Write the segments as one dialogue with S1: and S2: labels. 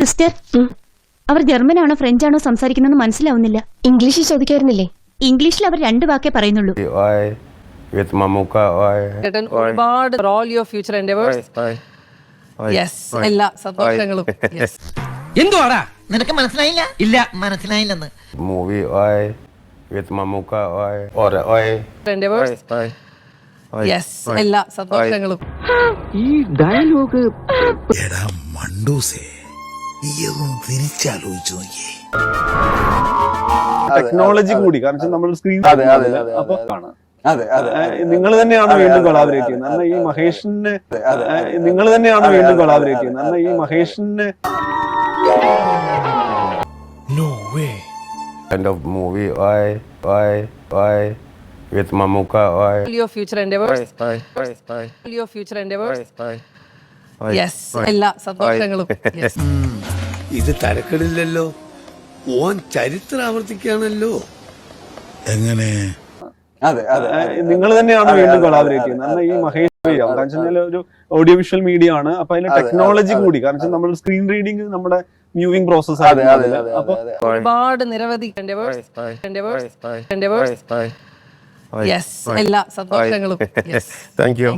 S1: Sister, അവർ ജർമ്മനാണോ ഫ്രഞ്ചാണോ സംസാരിക്കുന്നതെന്ന് മനസ്സിലാവുന്നില്ല.
S2: ഇംഗ്ലീഷിൽ ചോദിക്കായിരുന്നില്ലേ?
S1: ഇംഗ്ലീഷിൽ അവർ 2 വാക്കേ പറയുന്നുള്ളൂ.
S3: with Mamuka.
S4: ഒരുപാട് for all your future endeavors. Yes, എല്ലാ സന്തോഷങ്ങളും. Yes.
S5: എന്തുവാടാ
S6: നിനക്ക് മനസ്സിലായില്ല?
S5: ഇല്ല
S6: മനസ്സിലായില്ലെന്ന്.
S3: Movie with Mamuka.
S4: Endeavors. Yes, എല്ലാ സന്തോഷങ്ങളും.
S5: ഈ ഡയലോഗ്
S7: എടാ മണ്ടൂസേ, നീയൊന്ന് തിരിച്ചാലോചിച്ചു നോക്കിയേ.
S8: ടെക്നോളജി കൂടി, കാരണം നമ്മൾ സ്ക്രീൻ അപ്പൊ നിങ്ങൾ തന്നെയാണ് വീണ്ടും കൊളാബറേറ്റ് ചെയ്യുന്നത്. കാരണം ഈ മഹേഷിന് നിങ്ങൾ തന്നെയാണ് വീണ്ടും കൊളാബറേറ്റ് ചെയ്യുന്നത്. കാരണം ഈ മഹേഷിന്
S7: No way.
S3: Kind of movie with Mamuka.
S4: All your future endeavors. All your future endeavors. Yes, എല്ലാ സന്തോഷങ്ങളും. Yes.
S7: ഇത് തരക്കടില്ലല്ലോ, ഓൻ ചരിത്രം ആവർത്തിക്കുകയാണല്ലോ. എങ്ങനെ?
S8: നിങ്ങൾ തന്നെയാണ് വീണ്ടും കൊളാബറേറ്റ് ചെയ്യുന്നത്. കാരണം ഈ മഹേഷ് കാരണം ഒരു ഓഡിയോ വിഷ്വൽ മീഡിയ ആണ്. അപ്പൊ അതിന് ടെക്നോളജി കൂടി, കാരണം നമ്മൾ സ്ക്രീൻ റീഡിങ് നമ്മുടെ വ്യൂവിംഗ് പ്രോസസ് ആണ്. അപ്പൊ
S4: ഒരുപാട് നിരവധി endeavors. Yes, എല്ലാ സന്തോഷങ്ങളും. Yes.
S3: Thank you.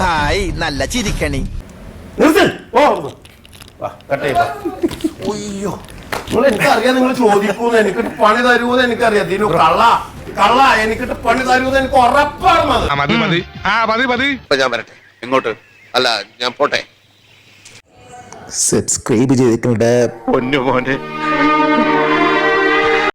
S6: ഹായ്, നല്ല ചിരിക്കണി.
S3: അയ്യോ, എനിക്കറിയാം നിങ്ങൾ ചോദിക്കൂന്ന്, എനിക്കിട്ട് പണി തരുമെന്ന് എനിക്കറിയാം. ഇതിനു കള്ള എനിക്കിട്ട് പണി തരുമെന്ന് എനിക്ക് ഉറപ്പാണ്.
S9: ഞാൻ വരട്ടെ. എങ്ങോട്ട്? അല്ല, ഞാൻ പോട്ടെ.
S7: സബ്സ്ക്രൈബ് ചെയ്തിട്ടുണ്ട്
S9: പൊന്നു മോനെ.